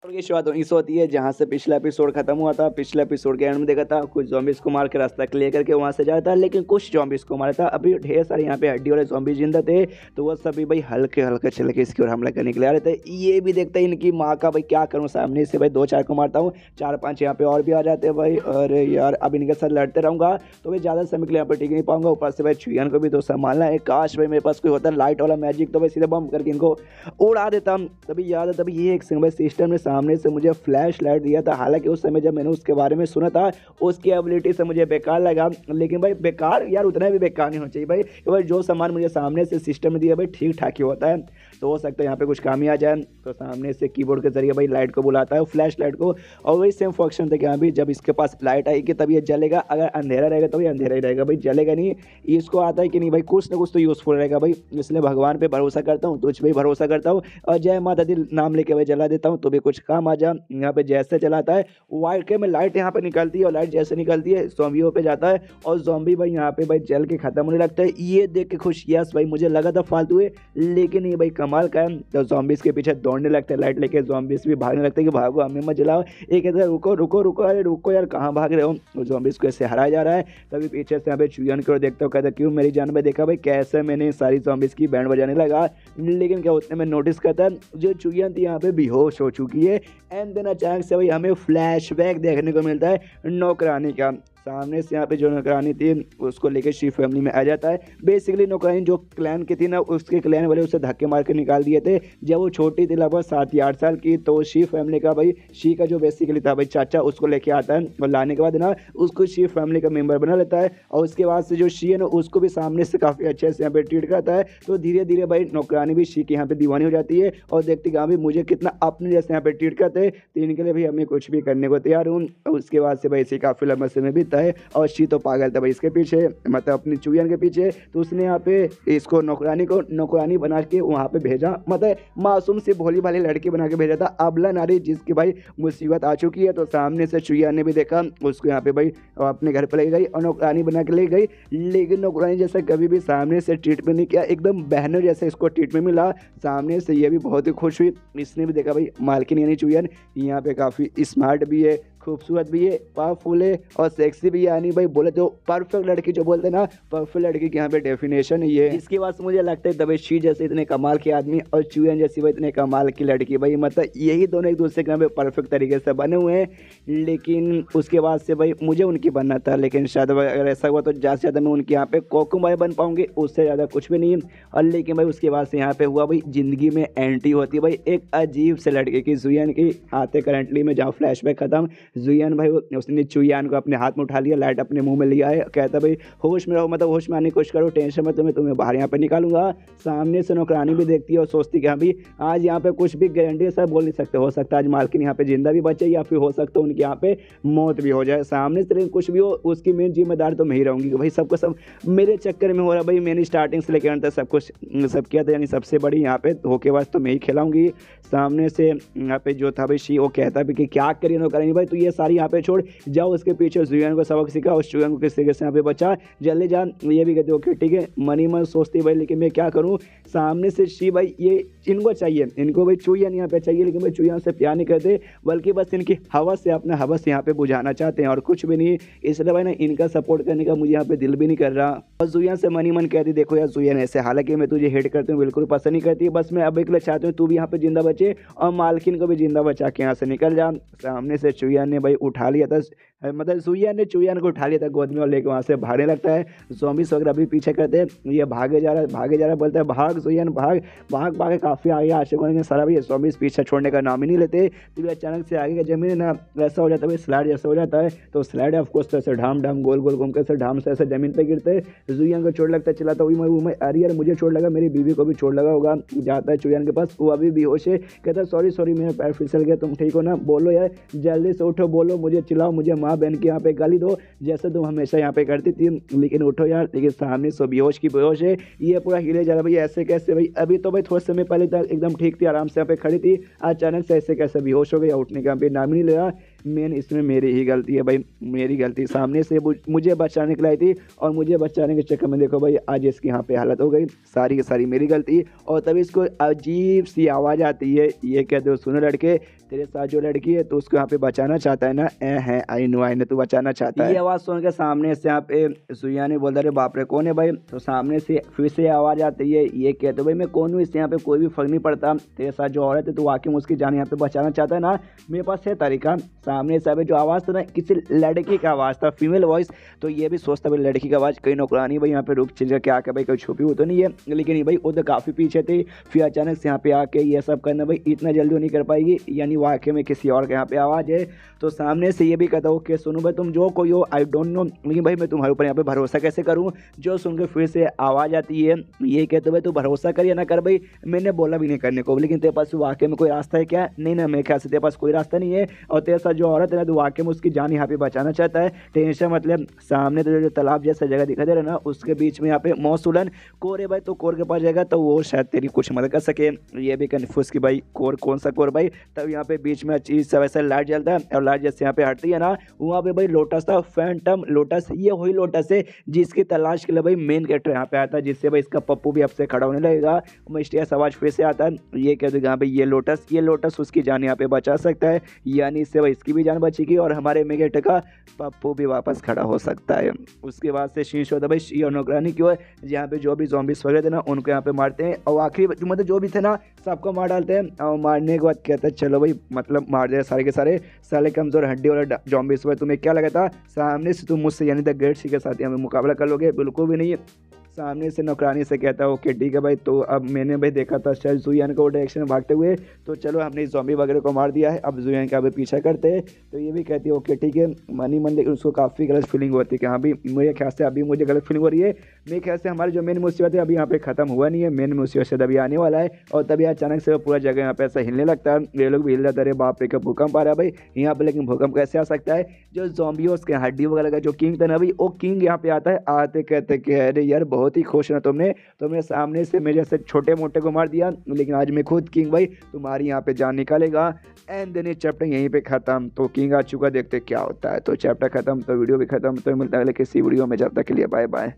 और ये शुरुआत वहीं से होती है जहाँ से पिछला एपिसोड खत्म हुआ था। पिछले एपिसोड के एंड में देखा था कुछ ज़ॉम्बीज़ को मार के रास्ता क्लियर करके वहाँ से जाता था, लेकिन कुछ ज़ॉम्बीज़ को मारा था। अभी ढेर सारे यहाँ पे हड्डी वाले ज़ॉम्बी जिंदा थे, तो वो सभी भाई हल्के हल्के चल के इसकी ओर हमला करने के लिए आ रहे थे। ये भी देखते हैं इनकी माँ का भाई क्या करूँ, सामने से भाई 2-4 को मारता हूँ, 4-5 यहाँ पे और भी आ जाते हैं भाई। अरे यार अब इनके साथ लड़ते रहूँगा तो भाई ज़्यादा समय के लिए यहाँ पर टिक नहीं पाऊंगा। ऊपर से भाई चुयान को भी तो संभालना है। काश भाई मेरे पास कोई होता लाइट वाला मैजिक, तो भाई सीधे बम करके इनको उड़ा देता। तभी याद है, तभी ये एक सिंगल सिस्टम ने सामने से मुझे फ्लैश लाइट दिया था। हालांकि उस समय जब मैंने उसके बारे में सुना था उसकी एबिलिटी से मुझे बेकार लगा, लेकिन भाई बेकार यार उतना भी बेकार नहीं होना चाहिए भाई। भाई जो सामान मुझे सामने से सिस्टम में दिया भाई ठीक ठाक ही होता है, तो हो सकता है यहाँ पे कुछ काम ही आ जाए। तो सामने से कीबोर्ड के जरिए भाई लाइट को बुलाता है, फ्लैश लाइट को, और वही सेम फंक्शन था कि हाँ भाई जब इसके पास लाइट आएगी तब ये जलेगा, अगर अंधेरा रहेगा तो ये अंधेरा ही रहेगा भाई, जलेगा नहीं। इसको आता है कि नहीं भाई कुछ ना कुछ तो यूज़फुल रहेगा भाई, इसलिए भगवान पे भरोसा करता हूँ, तुझ पे ही भरोसा करता हूँ और जय माता दी नाम लेके भाई जला देता हूँ तो भी कुछ काम आ जा। यहाँ पे जैसे चलाता है वाइट के में लाइट यहाँ पे निकलती है और लाइट जैसे निकलती है ज़ॉम्बियों पे जाता है और ज़ॉम्बी भाई यहाँ पे भाई जल के खत्म होने लगता है। ये देख के खुश, यस भाई मुझे लगा था फालतू है, लेकिन ये भाई कमाल का है। तो ज़ॉम्बीज़ के पीछे दौड़ने लगते हैं लाइट लेके, ज़ॉम्बीज़ भी भागने लगते हैं कि भागो हमें मत जलाओ। एक कहता है रुको रुको रुको, अरे रुको यार कहाँ भाग रहे हो। ज़ॉम्बीज़ को ऐसे हराया जा रहा है। तभी पीछे से यहाँ पे चुयन की ओर देखता हूँ, कहता क्यों मेरी जान में, देखा भाई कैसे मैंने सारी ज़ॉम्बीज़ की बैंड बजाने लगा, लेकिन क्या उतने में नोटिस करता है जो चुयन थी यहाँ पे बेहोश हो चुकी है। एंड देन अचानक से भाई हमें फ्लैशबैक देखने को मिलता है नौकरानी का। सामने से यहाँ पे जो नौकरानी थी उसको लेके शी फैमिली में आ जाता है। बेसिकली नौकरानी जो क्लैन की थी ना, उसके क्लैन वाले उसे धक्के मार के निकाल दिए थे जब वो छोटी थी, लगभग 7 या 8 साल की। तो शी फैमिली का भाई, शी का जो बेसिकली था भाई चाचा, उसको लेके आता है और लाने के बाद ना उसको शी फैमिली का मेंबर बना लेता है। और उसके बाद से जो शी है ना उसको भी सामने से काफ़ी अच्छे से यहाँ पे ट्रीट करता है। तो धीरे धीरे भाई नौकरानी भी शी की यहाँ पे दीवानी हो जाती है और देखती कि हाँ भाई मुझे कितना अपने जैसे यहाँ पे ट्रीट करते हैं, तो इनके लिए भाई हमें कुछ भी करने को तैयार हूँ। उसके बाद से भाई शी काफ़ी लंबा समय बीतता है और शी तो पागल था भाई इसके पीछे, मतलब अपनी चुयन के पीछे। तो उसने यहाँ पे इसको नौकरानी को नौकरानी बना के वहाँ पे भेजा, मतलब मासूम सी भोली भाली लड़की बना के भेजा था, अबला नारी जिसकी भाई मुसीबत आ चुकी है। तो सामने से चुयन ने भी देखा उसको, यहाँ पे भाई अपने घर पर ले गई और नौकरानी बना के ले गई। लेकिन नौकरानी जैसा कभी भी सामने से ट्रीटमेंट नहीं किया, एकदम बहनों जैसे इसको ट्रीटमेंट मिला। सामने से ये भी बहुत ही खुश हुई, इसने भी देखा भाई मालकिन यानी चुयन यहाँ पे काफ़ी स्मार्ट भी है, खूबसूरत भी है, पावरफुल है और सेक्सी भी है। यानी भाई बोले तो परफेक्ट लड़की जो बोलते हैं ना, परफेक्ट लड़की की यहाँ पे डेफिनेशन ये है। इसके बाद मुझे लगता है तभी शी जैसे इतने कमाल के आदमी और चुयन जैसी भाई इतने कमाल की लड़की, भाई मतलब यही दोनों एक दूसरे के यहाँ पे परफेक्ट तरीके से बने हुए हैं। लेकिन उसके बाद से भाई मुझे उनकी बनना था, लेकिन शायद अगर ऐसा हुआ तो ज़्यादा से ज़्यादा मैं उनके यहाँ पे कोकुमाई बन पाऊंगी, उससे ज़्यादा कुछ भी नहीं। और लेकिन भाई उसके बाद से यहाँ पे हुआ भाई ज़िंदगी में एंट्री होती है भाई एक अजीब से लड़के की, जुयन की। आते करंटली में जहाँ फ्लैशबैक खत्म, जुयन भाई उसने चुयान को अपने हाथ में उठा लिया, लाइट अपने मुंह में लिया है, कहता भाई होश में रहो, मतलब होश में आने की कोशिश करो, टेंशन मत, तुम्हें बाहर यहाँ पे निकालूंगा। सामने से नौकरानी भी देखती है और सोचती कि हाँ भाई आज यहाँ पे कुछ भी गारंटी सब बोल नहीं सकते, हो सकता है आज मालकिन यहाँ पे जिंदा भी बचे या फिर हो सकता है उनके यहाँ पे मौत भी हो जाए सामने से। लेकिन कुछ भी हो उसकी मेन जिम्मेदार तो मैं ही रहूँगी भाई, सबको सब मेरे चक्कर में हो रहा भाई। मैंने स्टार्टिंग से लेकर अंत तक सब कुछ सब किया था, यानी सबसे बड़ी यहाँ पे धोखेबाज तो मैं ही खिलाऊंगी। सामने से यहाँ पे जो था भाई शी, वो कहता भी कि क्या करिए नौकरानी भाई, तो ये सारी यहाँ पे छोड़ जाओ, उसके पीछे जुयन को सबक सिखा, उस जुयन को किस तरीके से यहाँ पे बचा, जल्दी जान। ये भी कहते ओके ठीक है, मनी मन सोचती भाई लेकिन मैं क्या करूँ। सामने से शी भाई ये इनको चाहिए, इनको भाई चुयन यहाँ पे चाहिए, लेकिन भाई चुयन से प्यार नहीं करते बल्कि बस इनकी हवस से अपना हवस यहाँ पे बुझाना चाहते हैं और कुछ भी नहीं। इसलिए भाई ना इनका सपोर्ट करने का मुझे यहाँ पे दिल भी नहीं कर रहा। और जुयन से मनी मन कहती देखो यार जुयन ऐसे, हालांकि मैं तुझे हेट करती हूँ, बिल्कुल पसंद नहीं करती, बस मैं अब एक चाहती हूँ तू भी यहाँ पे जिंदा बचे और मालकिन को भी जिंदा बचा के यहाँ से निकल जा। सामने से चुयन ने भाई उठा लिया था, मतलब जुयन ने चुयन को उठा लिया था गोद में और लेकर वहाँ से भागने लगता है। ज़ॉम्बीज़ वगैरह भी पीछे करते हैं, ये भागे जा रहा है, बोलता है भाग जुयन भाग, भाग भाग काफ़ी आगे आशिक होने के सारा भी ज़ॉम्बीज़ पीछे छोड़ने का नाम ही नहीं लेते। तो अचानक से आगे का जमीन ना ऐसा हो जाता है, स्लाइड जैसा हो जाता है। तो स्लाइड ऑफकोर्स तो ऐसे ढाम ढाम गोल गोल घूम के ऐसे ढाम से ऐसे जमीन पर गिरते हैं। जुयन को चोट लगता है, चिल्लाता मैं अरे यार मुझे चोट लगा, मेरी बीवी को भी चोट लगा होगा। जाता है चुयन के पास, वो अभी बेहोश है, कहता है सॉरी मेरा पैर फिसल गया, तुम ठीक हो ना, बोलो यार जल्दी से उठो, बोलो मुझे चिल्लाओ, मुझे माँ बहन के यहाँ पे गाली दो जैसे तुम हमेशा यहाँ पे करती थी, लेकिन उठो यार। लेकिन सामने सो बेहोश की बेहोश है, ये पूरा हिले जा रहा भाई, ऐसे कैसे भाई, अभी तो भाई थोड़े समय पहले तक एकदम ठीक थी, आराम से यहाँ पे खड़ी थी, अचानक से ऐसे कैसे बेहोश हो गई, उठने का भी नाम ही नहीं ले रहा। मेन इसमें मेरी ही गलती है भाई, मेरी गलती, सामने से मुझे बचाने के लाई थी और मुझे बचाने के चक्कर में देखो भाई आज इसकी यहाँ पे हालत हो गई, सारी की सारी मेरी गलती। और तभी इसको अजीब सी आवाज़ आती है, ये कहते हो सुनो लड़के तेरे साथ जो लड़की है तो उसको यहाँ पे बचाना चाहता है ना। है आई नो तू बचाना चाहता है। ये आवाज़ सुन के सामने से यहाँ पे जुइयान ने बोलता, अरे बाप रे कौन है भाई। तो सामने से फिर से आवाज़ आती है, ये कहते भाई मैं कौन हूँ, इससे यहाँ पे कोई भी फर्क नहीं पड़ता, तेरे साथ जो औरत है तो वाकई में उसकी जान यहाँ पे बचाना चाहता है ना, मेरे पास है तरीका। सामने से अभी जो आवाज़ था ना किसी लड़की का आवाज़ था, फीमेल वॉइस। तो ये भी सोचता भाई लड़की का आवाज़ कहीं नौकरानी भाई यहाँ पे रुक चिल क्या क्या भाई कोई छुपी हुई तो नहीं है। लेकिन ये भाई वो तो काफ़ी पीछे थे, फिर अचानक से यहाँ पे आके ये सब करना भाई इतना जल्दी नहीं कर पाएगी, यानी वाकई में किसी और के यहाँ पे आवाज़ है। तो सामने से ये भी कहता हूँ कि सुनो भाई तुम जो कोई हो आई डोंट नो, लेकिन भाई मैं तुम्हारे ऊपर यहाँ पे भरोसा कैसे करूँ। जो सुन के फिर से आवाज़ आती है, ये कहते भाई तू भरोसा कर या ना कर भाई, मैंने बोला भी नहीं करने को, लेकिन तेरे पास वाकई में कोई रास्ता है क्या। नहीं ना, मेरे ख्याल से तेरे पास कोई रास्ता नहीं है, और तेरे साथ जो औरत है ना तो वाकई में उसकी जान यहाँ पे बचाना चाहता है। टेंशन मतलब सामने तो जो तालाब जैसा जगह दिखा दे रहा है ना उसके बीच में यहाँ पे मौसूलन कोर है भाई, तो कोर के पास जाएगा तो वो शायद तेरी कुछ मदद कर सके। ये भी कन्फ्यूज कि भाई कोर कौन सा कोर भाई। तब यहाँ पे बीच में चीज सब ऐसा लाइट जलता है, और लाइट जैसे यहाँ पे हटती है ना वहाँ पे भाई लोटस था, फैंटम लोटस। ये वही लोटस है जिसकी तलाश के लिए भाई मेन कैरेक्टर यहाँ पे आता है, जिससे भाई इसका पप्पू भी अब से खड़ा होने लगेगा। मिस्टीरियस आवाज फिर से आता है, ये कह देगा भाई ये लोटस उसकी जान यहाँ पे बचा सकता है, यानी इससे भाई इसकी भी जान बचेगी और हमारे मेन कैरेक्टर का पप्पू भी वापस खड़ा हो सकता है। उसके बाद से शीश होता है भाई शी और नौकरानी की ओर, जहाँ पे जो भी ज़ॉम्बीज़ वगैरह थे ना उनको यहाँ पे मारते हैं, और आखिरी मतलब जो भी थे ना सबको मार डालते हैं। और मारने के बाद कहता है चलो भाई मतलब मार दे सारे के सारे साले कमज़ोर हड्डी वाले ज़ॉम्बीज़। भाई तुम्हें क्या लगा था सामने से तुम मुझसे यानी द ग्रेट सी के साथ यहाँ पे मुकाबला कर लोगे, बिल्कुल भी नहीं। सामने से नौकरानी से कहता है ओके ठीक है भाई, तो अब मैंने भाई देखा था शायद जुइयान को डायरेक्शन में भागते हुए, तो चलो हमने ज़ॉम्बी वगैरह को मार दिया है, अब जुइयान का अभी पीछा करते हैं। तो ये भी कहती है ओके ठीक है मनी मन, लेकिन उसको काफ़ी गलत फीलिंग होती है कि हाँ भी मेरे ख्याल से अभी मुझे गलत फीलिंग हो रही है। मेरे ख्याल से हमारी जो मेन मुसीबत है अभी यहाँ पे ख़त्म हुआ नहीं है, मेन मुसीबत से अभी आने वाला है। और तभी अचानक से पूरा जगह यहाँ पे ऐसा हिलने लगता है, ये लोग भी हिल जाते हैं, बाप रे का भूकंप आ रहा है भाई यहाँ पे। लेकिन भूकंप कैसे आ सकता है, जो ज़ॉम्बियों के हड्डी वगैरह का जो किंग था ना भाई वो किंग यहाँ पे आता है। आते कहते कि अरे यार बहुत ही खुश ना तुमने सामने से मेरे जैसे छोटे मोटे को मार दिया, लेकिन आज मैं खुद किंग भाई तुम्हारी यहाँ पे जान निकालेगा। एंड देन चैप्टर यहीं पे खत्म। तो किंग आ चुका, देखते क्या होता है। तो चैप्टर खत्म तो वीडियो भी खत्म। तो मिलता है किसी वीडियो में, जब तक के लिए बाय बाय।